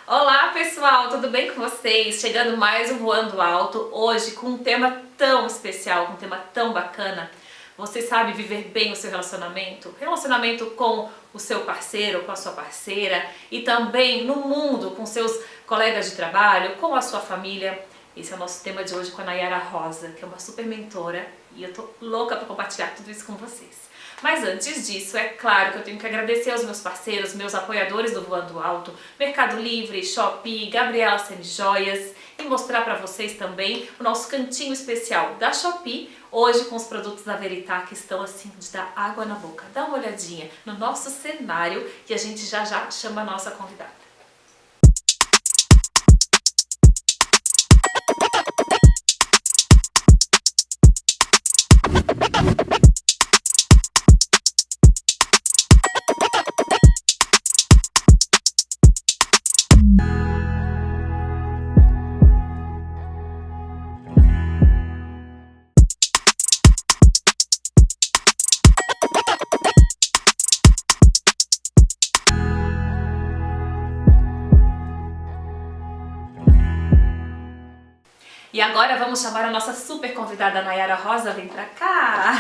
Olá pessoal, tudo bem com vocês? Chegando mais um Voando Alto, hoje com um tema tão especial, com um tema tão bacana. Você sabe viver bem o seu relacionamento? Relacionamento com o seu parceiro, com a sua parceira e também no mundo, com seus colegas de trabalho, com a sua família. Esse é o nosso tema de hoje com a Nayara Rosa, que é uma super mentora e eu tô louca para compartilhar tudo isso com vocês. Mas antes disso, é claro que eu tenho que agradecer aos meus parceiros, meus apoiadores do Voando Alto, Mercado Livre, Shopee, Gabriela Semijoias, e mostrar para vocês também o nosso cantinho especial da Shopee, hoje com os produtos da Verità que estão assim de dar água na boca. Dá uma olhadinha no nosso cenário e a gente já chama a nossa convidada. E agora vamos chamar a nossa super convidada Nayara Rosa, vem pra cá!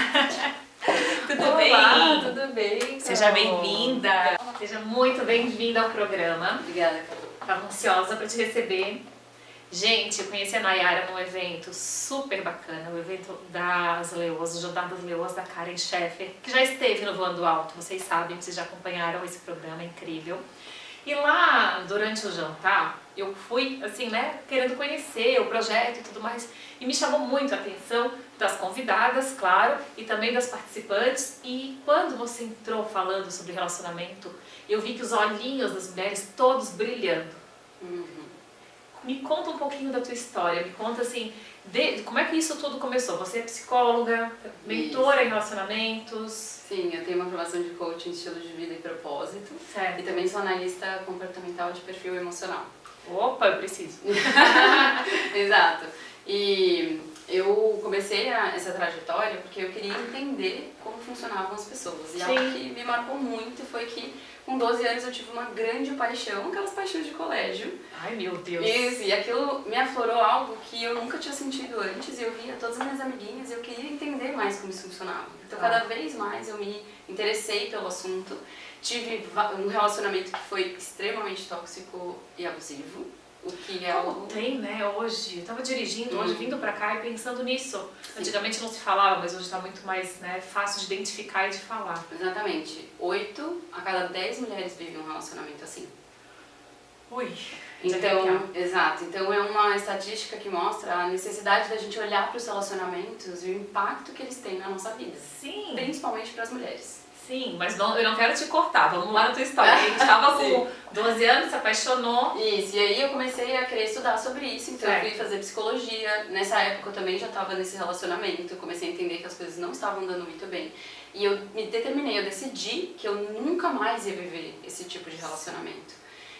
Tudo Olá, bem? tudo bem? Seja bem-vinda! Seja muito bem-vinda ao programa. Obrigada, Carol. Estava ansiosa para te receber. Gente, eu conheci a Nayara num evento super bacana, o evento das Leoas, o Jantar das Leoas da Karen Sheffer, que já esteve no Voando Alto, vocês sabem, vocês já acompanharam esse programa incrível. E lá, durante o jantar, eu fui, assim, né, querendo conhecer o projeto e tudo mais. E me chamou muito a atenção das convidadas, claro, e também das participantes. E quando você entrou falando sobre relacionamento, eu vi que os olhinhos das mulheres todos brilhando. Me conta um pouquinho da tua história, me conta, assim, como é que isso tudo começou? Você é psicóloga, mentora em relacionamentos? Sim, eu tenho uma formação de coaching, estilo de vida e propósito. Certo. E também sou analista comportamental de perfil emocional. Opa, eu preciso. Exato. E eu comecei essa trajetória porque eu queria entender como funcionavam as pessoas. E Sim. algo que me marcou muito foi que com 12 anos eu tive uma grande paixão, aquelas paixões de colégio. Ai, meu Deus. Isso, e aquilo me aflorou algo que eu nunca tinha sentido antes. E eu via todas as minhas amiguinhas e eu queria entender mais como isso funcionava. Então, cada vez mais eu me interessei pelo assunto. Tive um relacionamento que foi extremamente tóxico e abusivo. O que é Como algo... tem, né, hoje? Eu tava dirigindo hoje, vindo pra cá e pensando nisso. Sim. Antigamente não se falava, mas hoje tá muito mais, né, fácil de identificar e de falar. Exatamente. 8 a cada 10 mulheres vivem um relacionamento assim. Ui. Então, exato. Então é uma estatística que mostra a necessidade da gente olhar para os relacionamentos e o impacto que eles têm na nossa vida. Sim. Principalmente para as mulheres. Sim, mas não, eu não quero te cortar, vamos lá na tua história. A gente tava com 12 anos, se apaixonou. Isso, e aí eu comecei a querer estudar sobre isso, então eu fui fazer psicologia. Nessa época eu também já estava nesse relacionamento, eu comecei a entender que as coisas não estavam dando muito bem. E eu me determinei, eu decidi que eu nunca mais ia viver esse tipo de relacionamento.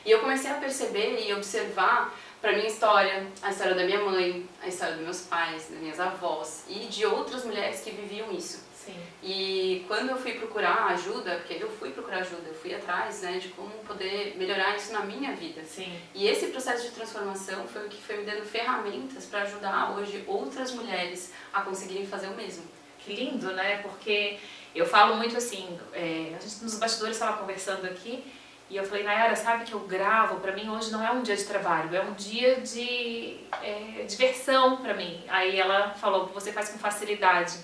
E eu comecei a perceber e observar para minha história, a história da minha mãe, a história dos meus pais, das minhas avós e de outras mulheres que viviam isso. Sim. E quando eu fui procurar ajuda, porque eu fui procurar ajuda, eu fui atrás, né, de como poder melhorar isso na minha vida. Sim. E esse processo de transformação foi o que foi me dando ferramentas para ajudar hoje outras mulheres a conseguirem fazer o mesmo. Que lindo, né? Porque eu falo muito assim, a gente nos bastidores estava conversando aqui, e eu falei, Nayara, sabe que eu gravo, pra mim hoje não é um dia de trabalho, é um dia de diversão pra mim. Aí ela falou, você faz com facilidade.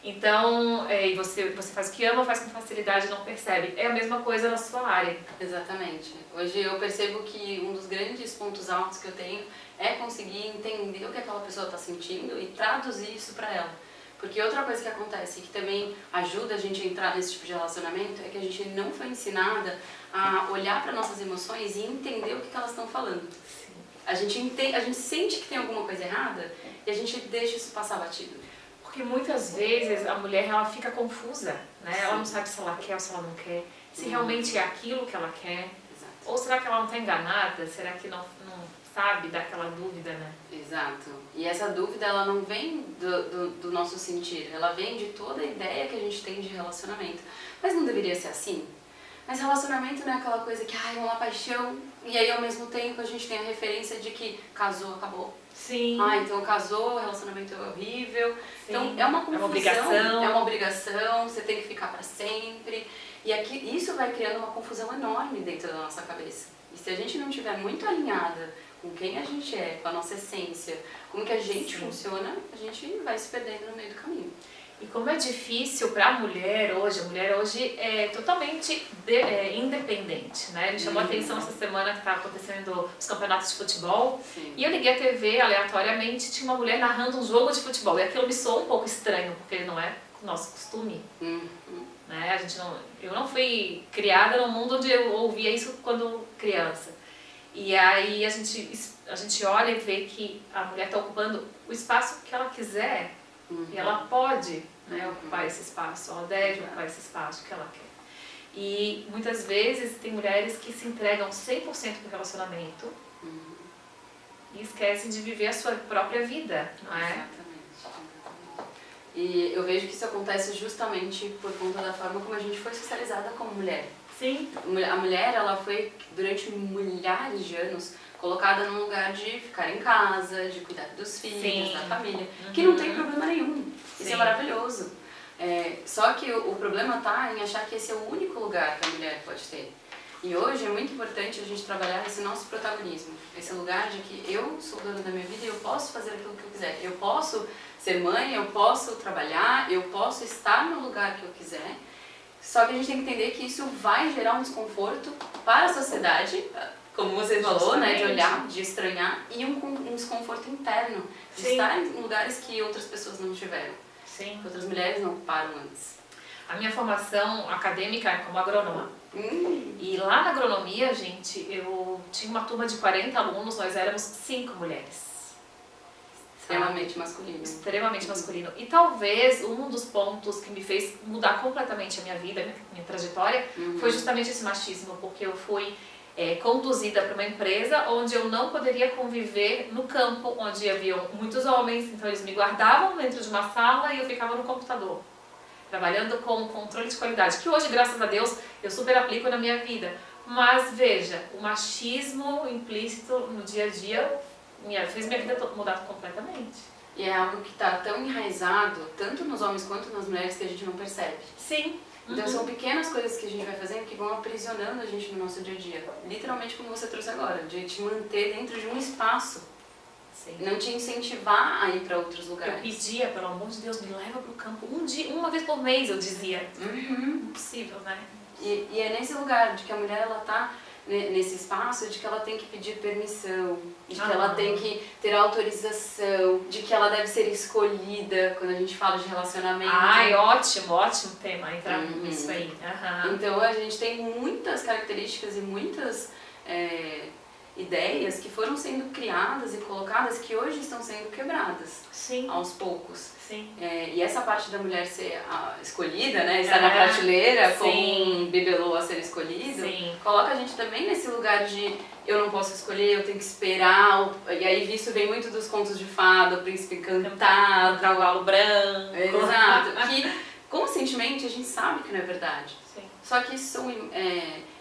Então, e você faz o que ama, faz com facilidade e não percebe. É a mesma coisa na sua área. Exatamente. Hoje eu percebo que um dos grandes pontos altos que eu tenho é conseguir entender o que aquela pessoa está sentindo e traduzir isso para ela. Porque outra coisa que acontece, que também ajuda a gente a entrar nesse tipo de relacionamento, é que a gente não foi ensinada a olhar para nossas emoções e entender o que elas estão falando. Sim. A gente sente que tem alguma coisa errada e a gente deixa isso passar batido. Porque muitas vezes a mulher ela fica confusa, né? Sim. Ela não sabe se ela quer ou se ela não quer, se realmente é aquilo que ela quer. Exato. Ou será que ela não está enganada? Será que não sabe daquela dúvida, né? Exato. E essa dúvida, ela não vem do nosso sentir, ela vem de toda a ideia que a gente tem de relacionamento. Mas não deveria ser assim? Mas relacionamento não é aquela coisa que, ai, é uma paixão, e aí ao mesmo tempo a gente tem a referência de que casou, acabou. Sim. Ah, então casou, o relacionamento é horrível. Sim. Então é uma confusão, é uma obrigação, você tem que ficar pra sempre. E aqui, isso vai criando uma confusão enorme dentro da nossa cabeça. E se a gente não estiver muito alinhada com quem a gente é, com a nossa essência, como que a gente funciona, a gente vai se perdendo no meio do caminho. E como é difícil para a mulher hoje é totalmente independente, né? Me chamou a atenção essa semana que estava acontecendo os campeonatos de futebol. Sim. E eu liguei a TV aleatoriamente, tinha uma mulher narrando um jogo de futebol. E aquilo me soou um pouco estranho, porque não é o nosso costume. Né? Eu não fui criada num mundo onde eu ouvia isso quando criança. E aí a gente olha e vê que a mulher está ocupando o espaço que ela quiser. E ela pode, né, ocupar esse espaço, ela deve ocupar esse espaço que ela quer. E muitas vezes tem mulheres que se entregam 100% pro relacionamento e esquecem de viver a sua própria vida, não é? Exatamente. E eu vejo que isso acontece justamente por conta da forma como a gente foi socializada como mulher. Sim. A mulher, ela foi durante milhares de anos colocada num lugar de ficar em casa, de cuidar dos filhos, da família, que não tem problema nenhum. Isso é maravilhoso. Só que o problema está em achar que esse é o único lugar que a mulher pode ter. E hoje é muito importante a gente trabalhar esse nosso protagonismo, esse lugar de que eu sou dona da minha vida e eu posso fazer aquilo que eu quiser. Eu posso ser mãe, eu posso trabalhar, eu posso estar no lugar que eu quiser. Só que a gente tem que entender que isso vai gerar um desconforto para a sociedade, como você falou, né, de olhar, de estranhar, e um desconforto interno, de estar em lugares que outras pessoas não tiveram, que outras mulheres não ocuparam antes. A minha formação acadêmica é como agrônoma. E lá na agronomia, gente, eu tinha uma turma de 40 alunos, nós éramos 5 mulheres. Extremamente masculino. Extremamente masculino. E talvez um dos pontos que me fez mudar completamente a minha vida, minha trajetória, foi justamente esse machismo, porque eu fui conduzida para uma empresa onde eu não poderia conviver no campo, onde haviam muitos homens, então eles me guardavam dentro de uma sala e eu ficava no computador, trabalhando com controle de qualidade, que hoje, graças a Deus, eu super aplico na minha vida. Mas veja, o machismo implícito no dia a dia fez minha vida mudar completamente. E é algo que está tão enraizado, tanto nos homens quanto nas mulheres, que a gente não percebe. Sim. Então são pequenas coisas que a gente vai fazendo que vão aprisionando a gente no nosso dia a dia. Literalmente como você trouxe agora, de te manter dentro de um espaço. Sim. Não te incentivar a ir para outros lugares. Eu pedia, pelo amor de Deus, me leva para o campo uma vez por mês, eu dizia. Impossível, né? E é nesse lugar de que a mulher, ela tá nesse espaço de que ela tem que pedir permissão, de que ela tem que ter autorização, de que ela deve ser escolhida quando a gente fala de relacionamento. Ai, ótimo tema entrar nisso aí. Então a gente tem muitas características e muitas ideias que foram sendo criadas e colocadas que hoje estão sendo quebradas. Sim. Aos poucos. Sim. E essa parte da mulher ser escolhida, né, estar na prateleira como um bibelô a ser escolhido, coloca a gente também nesse lugar de eu não posso escolher, eu tenho que esperar, e aí isso vem muito dos contos de fada, o príncipe encantado, o cavalo branco. Exato, que conscientemente a gente sabe que não é verdade. Sim. Só que isso são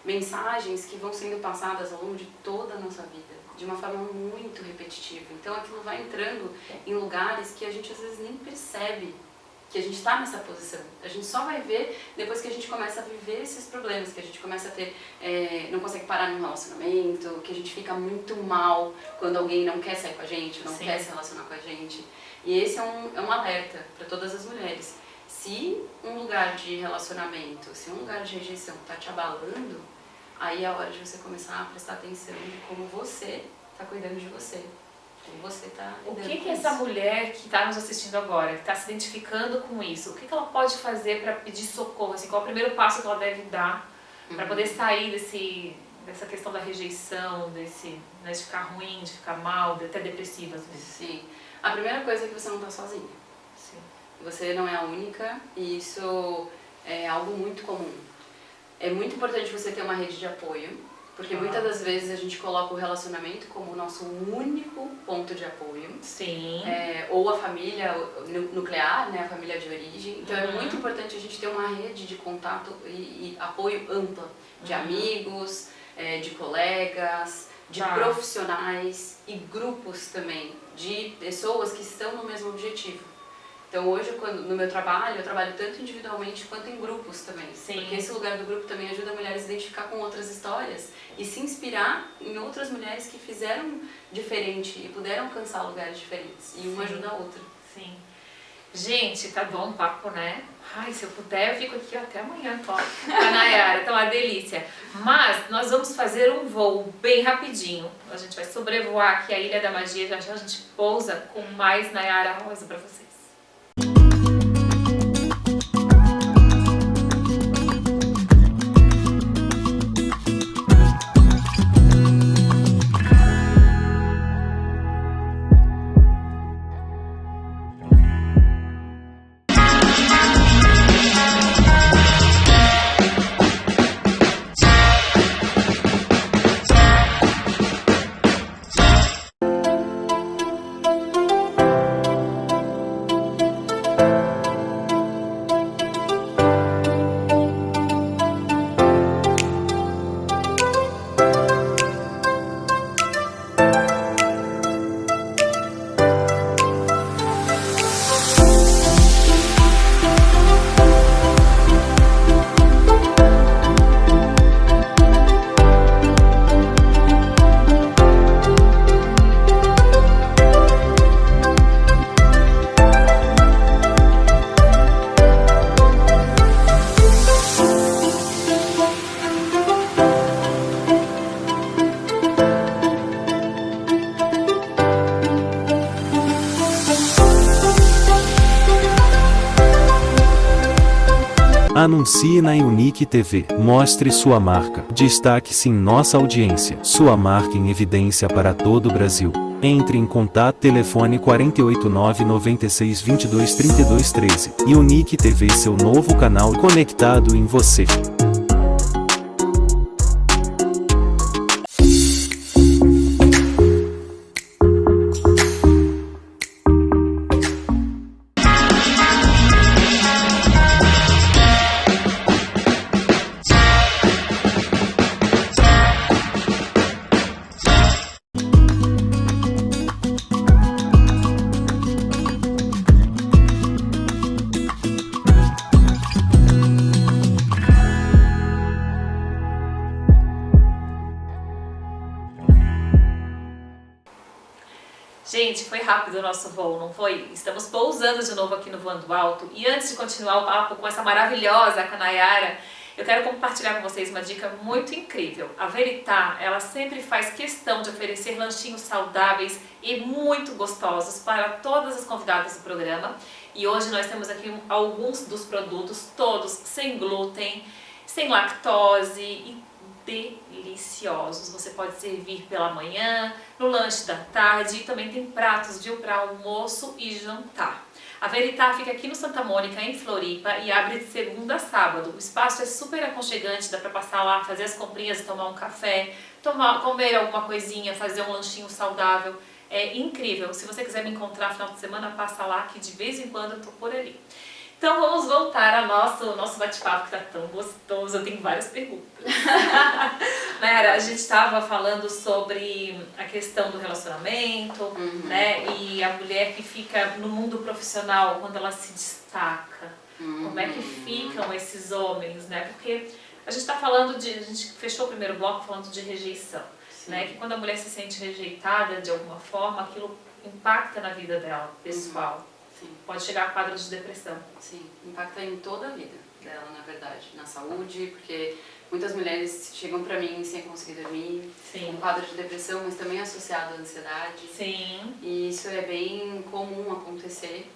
mensagens que vão sendo passadas ao longo de toda a nossa vida, de uma forma muito repetitiva. Então aquilo vai entrando em lugares que a gente às vezes nem percebe que a gente está nessa posição. A gente só vai ver depois que a gente começa a viver esses problemas, que a gente começa a ter, não consegue parar num relacionamento, que a gente fica muito mal quando alguém não quer sair com a gente, não quer se relacionar com a gente. E esse é um alerta para todas as mulheres. Se um lugar de relacionamento, se um lugar de rejeição está te abalando, aí é a hora de você começar a prestar atenção de como você está cuidando de você. Como você está O que essa mulher que está nos assistindo agora, que está se identificando com isso, o que ela pode fazer para pedir socorro? Assim, qual é o primeiro passo que ela deve dar para poder sair dessa questão da rejeição, de ficar ruim, de ficar mal, de até depressiva às vezes? Sim. A primeira coisa é que você não está sozinha. Sim. Você não é a única e isso é algo muito comum. É muito importante você ter uma rede de apoio, Porque muitas das vezes a gente coloca o relacionamento como o nosso único ponto de apoio. Sim. Ou a família nuclear, né, a família de origem. Então é muito importante a gente ter uma rede de contato e apoio ampla de amigos, de colegas, de profissionais e grupos também, de pessoas que estão no mesmo objetivo. Então hoje, no meu trabalho, eu trabalho tanto individualmente quanto em grupos também. Sim. Porque esse lugar do grupo também ajuda mulheres a se identificar com outras histórias e se inspirar em outras mulheres que fizeram diferente e puderam alcançar lugares diferentes. E uma ajuda a outra. Sim. Gente, tá bom o papo, né? Ai, se eu puder, eu fico aqui até amanhã, com a Nayara, tá uma delícia. Mas nós vamos fazer um voo bem rapidinho. A gente vai sobrevoar aqui a Ilha da Magia, já já a gente pousa com mais Nayara Rosa pra vocês. Anuncie na Unique TV. Mostre sua marca. Destaque-se em nossa audiência. Sua marca em evidência para todo o Brasil. Entre em contato telefone 489 96 22 32 13. Unique TV, seu novo canal conectado em você. Gente, foi rápido o nosso voo, não foi? Estamos pousando de novo aqui no Voando Alto. E antes de continuar o papo com essa maravilhosa Nayara, eu quero compartilhar com vocês uma dica muito incrível. A Verità, ela sempre faz questão de oferecer lanchinhos saudáveis e muito gostosos para todas as convidadas do programa. E hoje nós temos aqui alguns dos produtos, todos sem glúten, sem lactose e deliciosos. Você pode servir pela manhã, no lanche da tarde e também tem pratos para almoço e jantar. A Verità fica aqui no Santa Mônica, em Floripa, e abre de segunda a sábado. O espaço é super aconchegante, dá para passar lá, fazer as comprinhas, tomar um café, comer alguma coisinha, fazer um lanchinho saudável. É incrível. Se você quiser me encontrar no final de semana, passa lá, que de vez em quando eu tô por ali. Então vamos voltar ao nosso bate-papo que tá tão gostoso, eu tenho várias perguntas. Nayara, a gente estava falando sobre a questão do relacionamento, né? E a mulher que fica no mundo profissional, quando ela se destaca. Como é que ficam esses homens, né? Porque a gente está falando a gente fechou o primeiro bloco falando de rejeição, né? Que quando a mulher se sente rejeitada de alguma forma, aquilo impacta na vida dela, pessoal. Sim. Pode chegar a quadro de depressão. Sim, impacta em toda a vida dela, na verdade. Na saúde, porque muitas mulheres chegam pra mim sem conseguir dormir, com quadro de depressão, mas também associado à ansiedade. Sim. E isso é bem comum acontecer,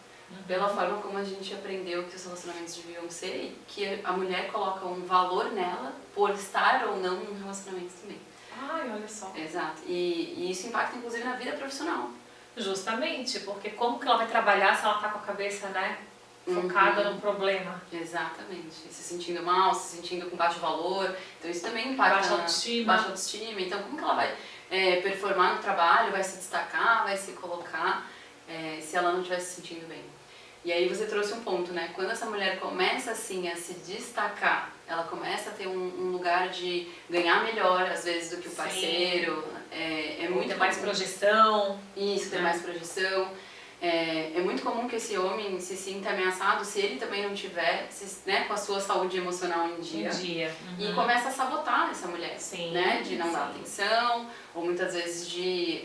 pela forma como a gente aprendeu que os relacionamentos deviam ser e que a mulher coloca um valor nela por estar ou não num relacionamento também. Ai, olha só. Exato. E isso impacta inclusive na vida profissional. Justamente, porque como que ela vai trabalhar se ela tá com a cabeça, né, focada no problema. Exatamente. Se sentindo mal, se sentindo com baixo valor. Então isso também impacta Baixa autoestima. baixa autoestima. Então como que ela vai performar no trabalho, vai se destacar, vai se colocar, se ela não estiver se sentindo bem? E aí você trouxe um ponto, né? Quando essa mulher começa assim a se destacar, ela começa a ter um lugar de ganhar melhor, às vezes, do que o parceiro. É muito ter mais projeção. Isso, ter mais projeção. É muito comum que esse homem se sinta ameaçado se ele também não tiver, né, com a sua saúde emocional em dia. E começa a sabotar essa mulher, né? De não dar atenção, ou muitas vezes de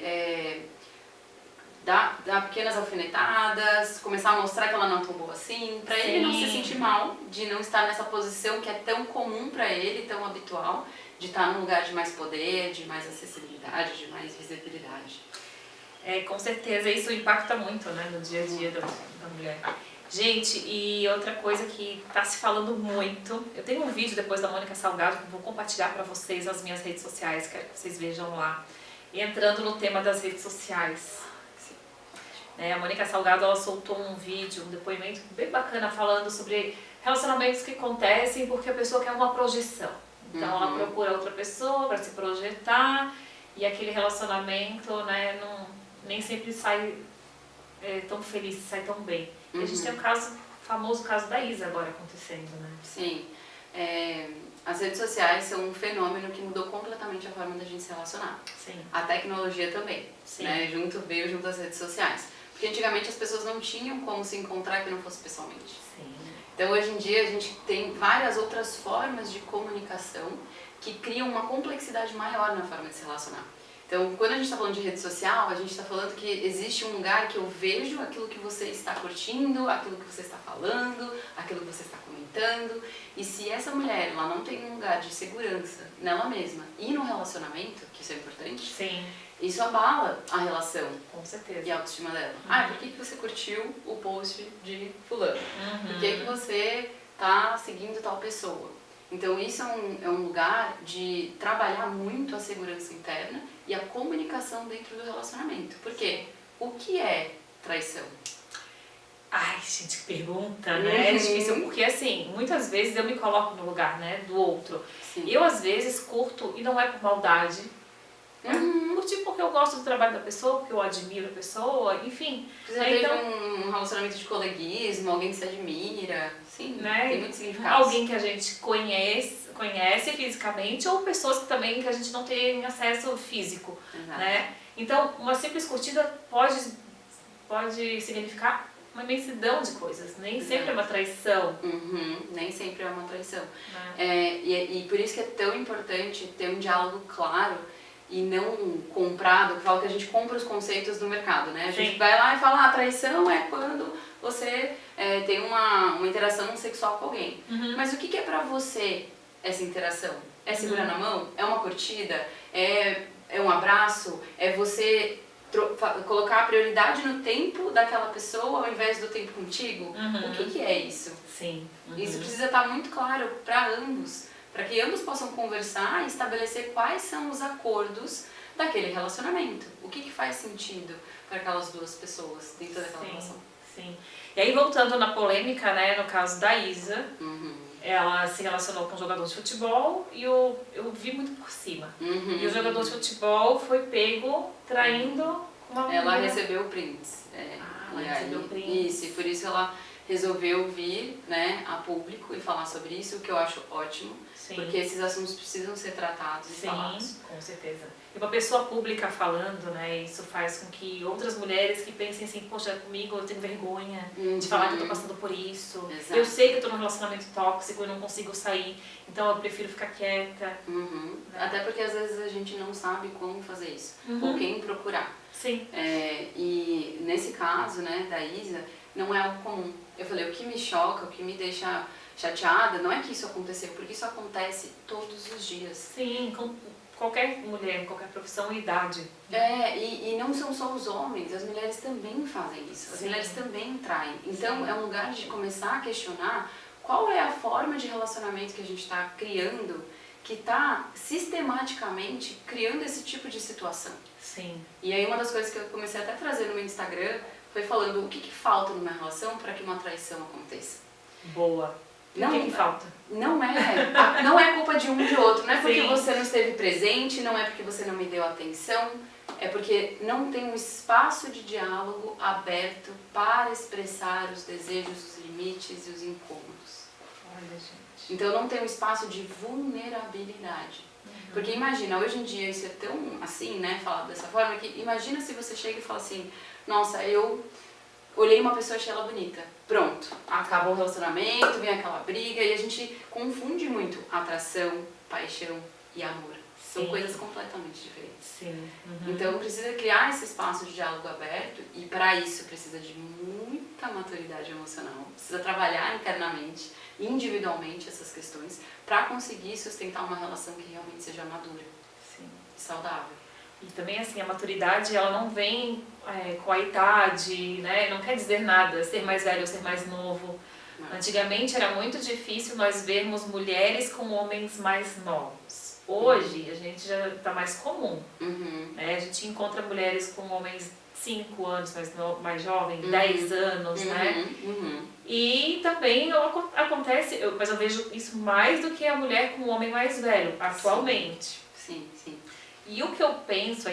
dar pequenas alfinetadas, começar a mostrar que ela não é tão boa assim, pra ele não se sentir mal, de não estar nessa posição que é tão comum pra ele, tão habitual, de estar num lugar de mais poder, de mais acessibilidade, de mais visibilidade. Com certeza, isso impacta muito, né, no dia a dia da mulher. Gente, e outra coisa que tá se falando muito, eu tenho um vídeo depois da Mônica Salgado que eu vou compartilhar para vocês nas minhas redes sociais, quero que vocês vejam lá. E entrando no tema das redes sociais. A Mônica Salgado, ela soltou um vídeo, um depoimento bem bacana falando sobre relacionamentos que acontecem porque a pessoa quer uma projeção. Então ela procura outra pessoa para se projetar e aquele relacionamento, né, nem sempre sai tão feliz, sai tão bem. E a gente tem o famoso caso da Isa agora acontecendo, né? Sim. As redes sociais são um fenômeno que mudou completamente a forma da gente se relacionar. Sim. A tecnologia também, né? Veio junto às redes sociais. Porque antigamente as pessoas não tinham como se encontrar que não fosse pessoalmente. Sim. Então hoje em dia a gente tem várias outras formas de comunicação que criam uma complexidade maior na forma de se relacionar. Então, quando a gente está falando de rede social, a gente está falando que existe um lugar que eu vejo aquilo que você está curtindo, aquilo que você está falando, aquilo que você está comentando. E se essa mulher ela não tem um lugar de segurança nela mesma e no relacionamento, que isso é importante, Sim. Isso abala a relação. Com certeza. E a autoestima dela. Por que você curtiu o post de fulano? Por que você tá seguindo tal pessoa? Então isso é um lugar de trabalhar muito a segurança interna e a comunicação dentro do relacionamento. Por quê? O que é traição? Ai, gente, que pergunta, né? É difícil, porque assim, muitas vezes eu me coloco no lugar, né, do outro. Sim. Eu às vezes curto, e não é por maldade, curti porque eu gosto do trabalho da pessoa, porque eu admiro a pessoa, enfim. Você já teve um relacionamento de coleguismo, alguém que se admira, sim, né? Tem muito significado. Alguém que a gente conhece fisicamente, ou pessoas que também que a gente não tem acesso físico, né? Então, uma simples curtida pode significar uma imensidão de coisas, nem sempre é uma traição. Nem sempre é uma traição. Né? E por isso que é tão importante ter um diálogo claro e não comprado, que fala que a gente compra os conceitos do mercado, né? A gente vai lá e fala, traição é quando você tem uma interação sexual com alguém. Mas o que é pra você essa interação? É segurar na mão? É uma curtida? É um abraço? É você colocar a prioridade no tempo daquela pessoa ao invés do tempo contigo? O que é isso? Sim. Isso precisa estar muito claro para ambos, para que ambos possam conversar e estabelecer quais são os acordos daquele relacionamento. O que faz sentido para aquelas duas pessoas dentro daquela relação. Sim. E aí, voltando na polêmica, né, no caso da Isa, ela se relacionou com um jogador de futebol e eu vi muito por cima. E o jogador de futebol foi pego traindo uma mulher. Ela recebeu prints. Ela recebeu prints. Isso, e por isso ela resolveu vir, né, a público e falar sobre isso, o que eu acho ótimo. Porque esses assuntos precisam ser tratados e falados. Sim, com certeza. E uma pessoa pública falando, né, isso faz com que outras mulheres que pensem assim, poxa, comigo eu tenho vergonha de falar que eu tô passando por isso. Exato. Eu sei que eu tô num relacionamento tóxico e não consigo sair, então eu prefiro ficar quieta. Né? Até porque às vezes a gente não sabe como fazer isso, ou quem procurar. Sim. E nesse caso, né, da Isa, não é algo comum. Eu falei, o que me choca, o que me deixa chateada, não é que isso aconteceu, porque isso acontece todos os dias. Sim, com qualquer mulher, qualquer profissão e idade. E não são só os homens, as mulheres também fazem isso, as mulheres também traem. Então é um lugar de começar a questionar qual é a forma de relacionamento que a gente está criando que está sistematicamente criando esse tipo de situação. Sim. E aí uma das coisas que eu comecei até a trazer no meu Instagram foi falando o que falta numa relação para que uma traição aconteça. Boa. O que falta? Não é culpa de um e de outro, não é porque Sim. você não esteve presente, não é porque você não me deu atenção, é porque não tem um espaço de diálogo aberto para expressar os desejos, os limites e os incômodos. Olha, gente. Então não tem um espaço de vulnerabilidade. Porque imagina, hoje em dia isso é tão assim, né, falado dessa forma, que imagina se você chega e fala assim, nossa, eu olhei uma pessoa e achei ela bonita. Pronto, acabou o relacionamento, vem aquela briga e a gente confunde muito atração, paixão e amor. São Sim. coisas completamente diferentes. Sim. Então precisa criar esse espaço de diálogo aberto e para isso precisa de muita maturidade emocional, precisa trabalhar internamente, individualmente essas questões para conseguir sustentar uma relação que realmente seja madura Sim. e saudável. E também, assim, a maturidade, ela não vem com a idade, né? Não quer dizer nada, ser mais velho ou ser mais novo. Não. Antigamente era muito difícil nós vermos mulheres com homens mais novos. Hoje, a gente já está mais comum, Uhum. né? A gente encontra mulheres com homens 5 anos mais jovens, 10 anos, né? Uhum. E também acontece, mas eu vejo isso mais do que a mulher com o homem mais velho, atualmente. Sim, sim. E o que eu penso,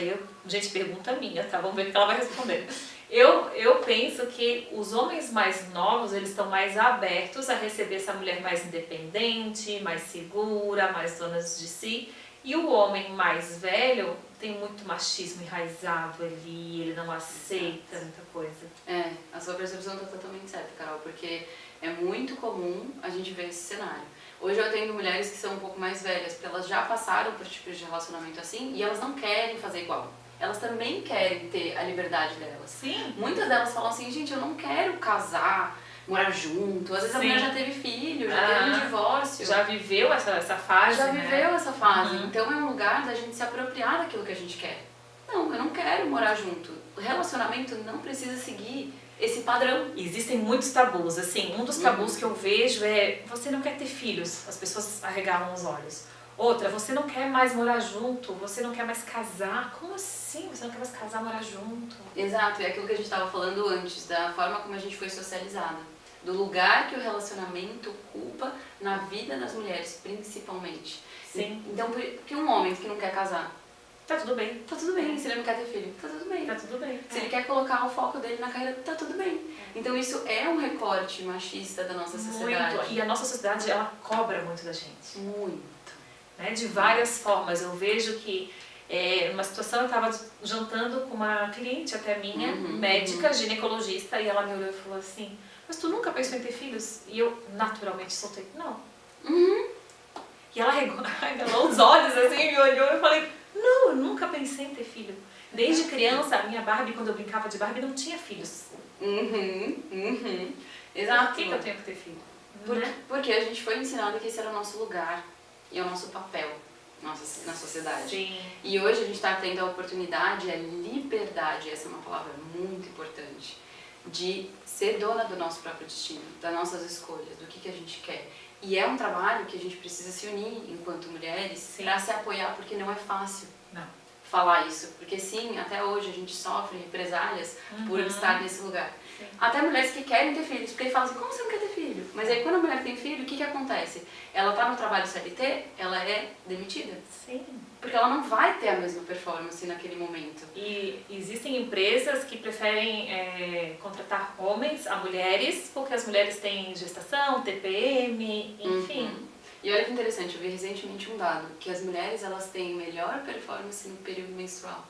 gente, pergunta minha, tá? Vamos ver o que ela vai responder. Eu penso que os homens mais novos, eles estão mais abertos a receber essa mulher mais independente, mais segura, mais dona de si. E o homem mais velho tem muito machismo enraizado ali, ele não aceita muita coisa. É, a sua percepção está totalmente certa, Carol, porque é muito comum a gente ver esse cenário. Hoje eu atendo mulheres que são um pouco mais velhas, porque elas já passaram por tipos de relacionamento assim e elas não querem fazer igual. Elas também querem ter a liberdade delas. Sim. Muitas delas falam assim, gente, eu não quero casar, morar junto. Às vezes a Sim. mulher já teve filho, já teve um divórcio. Já viveu essa fase, Já né? viveu essa fase. Uhum. Então é um lugar da gente se apropriar daquilo que a gente quer. Não, eu não quero morar junto. O relacionamento não precisa seguir esse padrão. Existem muitos tabus, assim, um dos tabus que eu vejo é você não quer ter filhos, as pessoas arregalam os olhos. Outra, você não quer mais morar junto, você não quer mais casar. Como assim? Você não quer mais casar, morar junto? Exato, é aquilo que a gente estava falando antes, da forma como a gente foi socializada. Do lugar que o relacionamento ocupa na vida das mulheres, principalmente. Sim. Então, porque um homem que não quer casar, Tá tudo bem. tá tudo bem. Se ele não quer ter filho, tá tudo bem. Tá tudo bem. Se ele quer colocar o foco dele na carreira, tá tudo bem. Então isso é um recorte machista da nossa sociedade. Muito. E a nossa sociedade, ela cobra muito da gente. Muito. Né? De várias formas. Eu vejo que, numa situação, eu estava jantando com uma cliente até minha, médica, ginecologista, e ela me olhou e falou assim, mas tu nunca pensou em ter filhos? E eu, naturalmente, soltei, não. E ela arregalou os olhos, assim, me olhou e eu falei, não, eu nunca pensei em ter filho. Desde criança, a minha Barbie, quando eu brincava de Barbie, não tinha filhos. Exato. Por que eu tenho que ter filho? Porque a gente foi ensinado que esse era o nosso lugar e é o nosso papel na sociedade. Sim. E hoje a gente está tendo a oportunidade, a liberdade, essa é uma palavra muito importante, de ser dona do nosso próprio destino, das nossas escolhas, do que a gente quer. E é um trabalho que a gente precisa se unir enquanto mulheres para se apoiar, porque não é fácil falar isso. Porque sim, até hoje a gente sofre represálias por estar nesse lugar. Sim. Até mulheres que querem ter filhos, porque falam assim, como você não quer ter filho? Mas aí quando a mulher tem filho, o que acontece? Ela está no trabalho CLT, ela é demitida. Sim. Porque ela não vai ter a mesma performance naquele momento. E existem empresas que preferem contratar homens a mulheres, porque as mulheres têm gestação, TPM, enfim. E olha que interessante, eu vi recentemente um dado, que as mulheres elas têm melhor performance no período menstrual.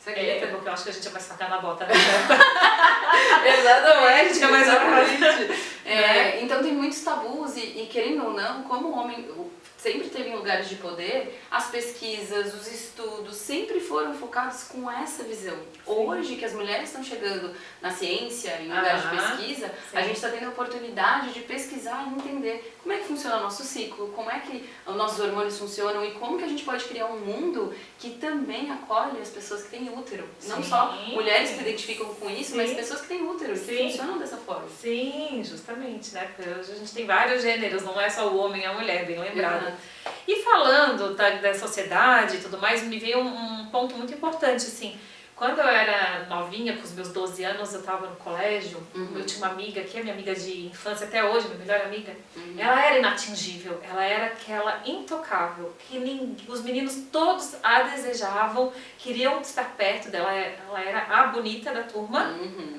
Você acredita? Porque eu acho que a gente é mais facada na bota, né? Exatamente, é mais exatamente. Então tem muitos tabus e querendo ou não, como o homem sempre teve em lugares de poder, as pesquisas, os estudos sempre foram focados com essa visão. Sim. Hoje que as mulheres estão chegando na ciência, em lugares de pesquisa, a gente está tendo a oportunidade de pesquisar e entender como é que funciona o nosso ciclo, como é que os nossos hormônios funcionam e como que a gente pode criar um mundo que também acolhe as pessoas que têm útero. Não Sim. só mulheres que se identificam com isso, Sim. mas pessoas que têm útero, que Sim. funcionam dessa forma. Sim, justamente, né? Porque hoje a gente tem vários gêneros, não é só o homem e a mulher, bem lembrado. Exato. E falando da sociedade e tudo mais, me veio um ponto muito importante, assim. Quando eu era novinha, com os meus 12 anos, eu estava no colégio, eu tinha uma amiga, que é minha amiga de infância até hoje, minha melhor amiga. Ela era inatingível, ela era aquela intocável, que os meninos todos a desejavam, queriam estar perto dela, ela era a bonita da turma.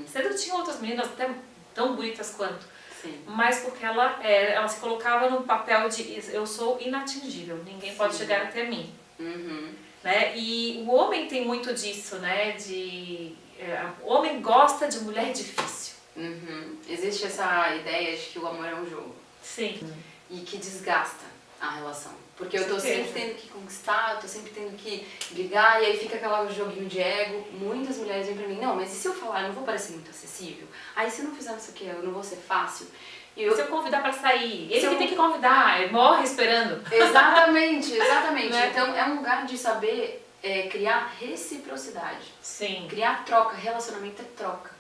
Cedo tinha outras meninas até tão bonitas quanto. Sim. Mas porque ela se colocava no papel de eu sou inatingível, ninguém pode chegar até mim. Né? E o homem tem muito disso, né? O homem gosta de mulher difícil. Existe essa ideia de que o amor é um jogo. Sim. E que desgasta a relação. Porque eu tô sempre tendo que conquistar, eu tô sempre tendo que brigar, e aí fica aquele joguinho de ego. Muitas mulheres vêm pra mim, não, mas e se eu falar, eu não vou parecer muito acessível? Aí se eu não fizer isso aqui, eu não vou ser fácil? Se eu convidar pra sair, ele que tem que convidar, ele morre esperando. Exatamente, exatamente. Né? Então é um lugar de saber criar reciprocidade. Sim. Criar troca, relacionamento é troca.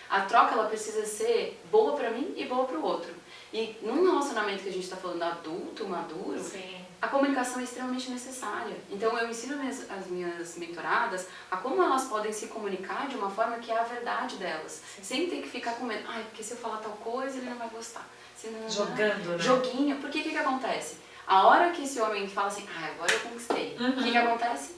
A troca ela precisa ser boa pra mim e boa pro outro. E num relacionamento que a gente tá falando adulto, maduro, Sim. a comunicação é extremamente necessária. Então eu ensino as minhas mentoradas a como elas podem se comunicar de uma forma que é a verdade delas. Sem ter que ficar com medo. Ai, porque se eu falar tal coisa ele não vai gostar. Senão, Jogando, né? Joguinho. Porque o que acontece? A hora que esse homem fala assim, agora eu conquistei. O que acontece?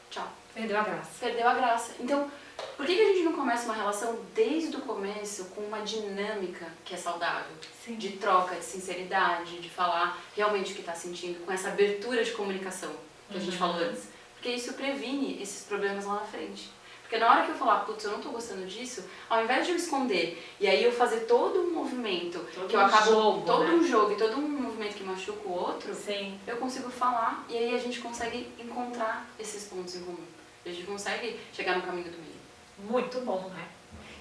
Tchau. Perdeu a graça. Perdeu a graça. Então, por que a gente não começa uma relação desde o começo com uma dinâmica que é saudável? Sim. De troca, de sinceridade, de falar realmente o que está sentindo, com essa abertura de comunicação que a gente falou antes. Porque isso previne esses problemas lá na frente. Porque na hora que eu falar, putz, eu não tô gostando disso, ao invés de eu esconder e aí eu fazer todo um movimento, que eu acabo todo um jogo e todo um movimento que machuca o outro, Sim. eu consigo falar e aí a gente consegue encontrar esses pontos em comum. A gente consegue chegar no caminho do meio. Muito bom, né?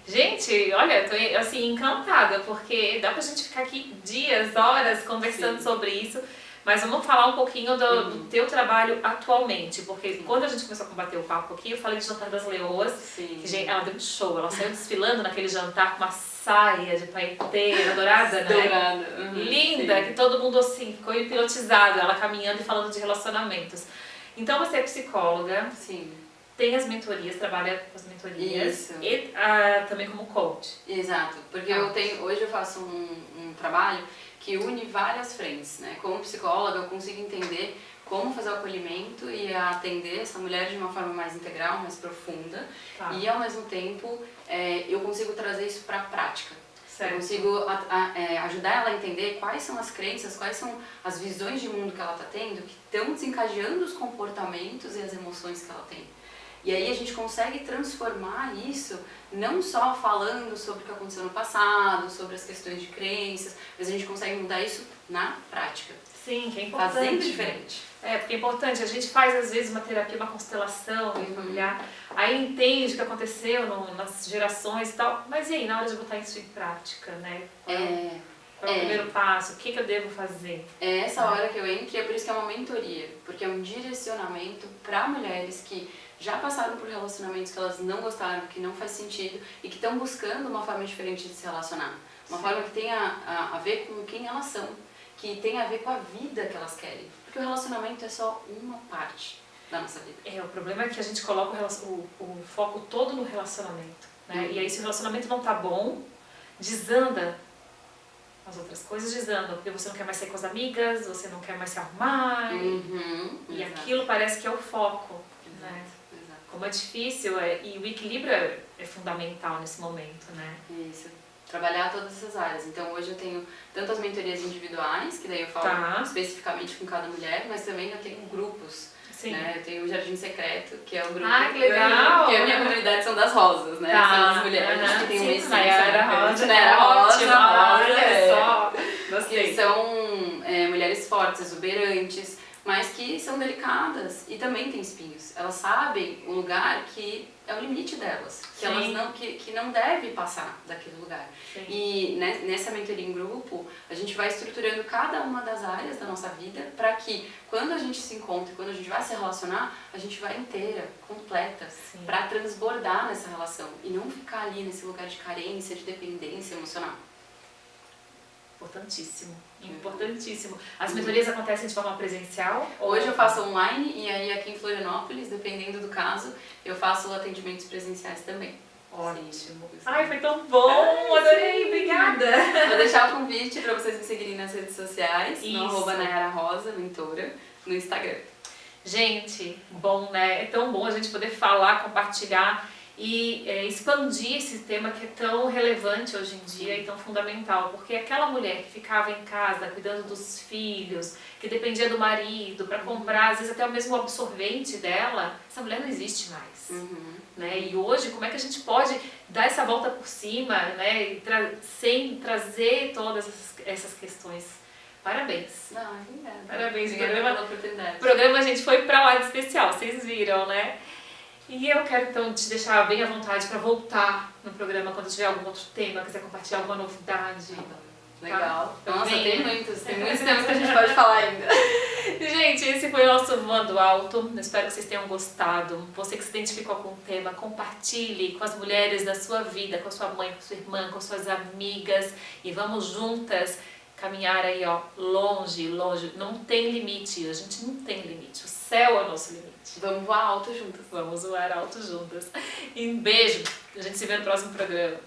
Gente, olha, eu tô assim encantada, porque dá pra gente ficar aqui dias, horas conversando sobre isso, mas vamos falar um pouquinho do teu trabalho atualmente, porque quando a gente começou a combater o papo aqui, eu falei de Jantar das Leoas, que gente, ela deu um show, ela saiu desfilando naquele jantar com uma saia de paeteira dourada, né? Dourada. Linda, que todo mundo assim ficou hipnotizado, ela caminhando e falando de relacionamentos. Então você é psicóloga. Sim. Tem as mentorias, trabalha com as mentorias. Isso. E também como coach. Exato, porque hoje eu faço um trabalho que une várias frentes, né? Como psicóloga eu consigo entender como fazer o acolhimento e atender essa mulher de uma forma mais integral, mais profunda. E ao mesmo tempo eu consigo trazer isso para a prática. Certo. Eu consigo ajudar ela a entender quais são as crenças, quais são as visões de mundo que ela está tendo, que estão desencadeando os comportamentos e as emoções que ela tem. E aí a gente consegue transformar isso, não só falando sobre o que aconteceu no passado, sobre as questões de crenças, mas a gente consegue mudar isso na prática. Sim, que é importante. Fazendo diferente. Porque é importante, a gente faz às vezes uma terapia, uma constelação familiar, aí entende o que aconteceu nas gerações e tal, mas e aí, na hora de botar isso em prática, né? Qual é o primeiro passo? O que eu devo fazer? É essa hora que eu entro e é por isso que é uma mentoria, porque é um direcionamento para mulheres que já passaram por relacionamentos que elas não gostaram, que não faz sentido e que estão buscando uma forma diferente de se relacionar. Uma forma que tenha a ver com quem elas são, que tenha a ver com a vida que elas querem. Porque o relacionamento é só uma parte da nossa vida. O problema é que a gente coloca o foco todo no relacionamento, né? E aí se o relacionamento não tá bom, desanda. As outras coisas desandam, porque você não quer mais sair com as amigas, você não quer mais se arrumar, e aquilo parece que é o foco, né? Como é difícil, e o equilíbrio é fundamental nesse momento, né? Isso, trabalhar todas essas áreas. Então hoje eu tenho tanto as mentorias individuais, que daí eu falo especificamente com cada mulher, mas também eu tenho grupos. Né? Eu tenho o Jardim Secreto, que é o grupo que legal! que a minha comunidade são das rosas, né? São as mulheres que tem uma essência. Nayara Rosa, Rosa, olha só! Que são mulheres fortes, exuberantes, mas que são delicadas e também têm espinhos. Elas sabem o lugar que é o limite delas, que elas que não deve passar daquele lugar. Sim. E nessa mentoria em grupo, a gente vai estruturando cada uma das áreas da nossa vida para que quando a gente se encontra, quando a gente vai se relacionar, a gente vai inteira, completa, para transbordar nessa relação e não ficar ali nesse lugar de carência, de dependência emocional. Importantíssimo, importantíssimo. As mentorias acontecem de forma presencial? Hoje eu faço online e aí aqui em Florianópolis, dependendo do caso, eu faço atendimentos presenciais também. Ótimo. Sim. Ai, foi tão bom, adorei, obrigada. Vou deixar o convite para vocês me seguirem nas redes sociais, Isso. no @Nayara Rosa, mentora, no Instagram. Gente, bom, né? É tão bom a gente poder falar, compartilhar e expandir esse tema que é tão relevante hoje em dia e tão fundamental, porque aquela mulher que ficava em casa cuidando dos filhos, que dependia do marido para comprar, às vezes até o mesmo absorvente dela, essa mulher não existe mais. Né? E hoje, como é que a gente pode dar essa volta por cima, né? Sem trazer todas essas questões? Parabéns. Obrigada. Parabéns. Obrigada pela oportunidade. O programa, a gente foi pra lá de especial, vocês viram, né? E eu quero então te deixar bem à vontade para voltar no programa quando tiver algum outro tema, quiser compartilhar alguma novidade. Legal. Tá? Nossa, Venha. tem muitos temas que a gente pode falar ainda. Gente, esse foi o nosso Voando Alto. Eu espero que vocês tenham gostado. Você que se identificou com o tema, compartilhe com as mulheres da sua vida, com a sua mãe, com a sua irmã, com suas amigas. E vamos juntas caminhar aí, ó, longe, longe. Não tem limite, a gente não tem limite. O céu é o nosso limite. Vamos voar alto juntas. Vamos voar alto juntas. E um beijo. A gente se vê no próximo programa.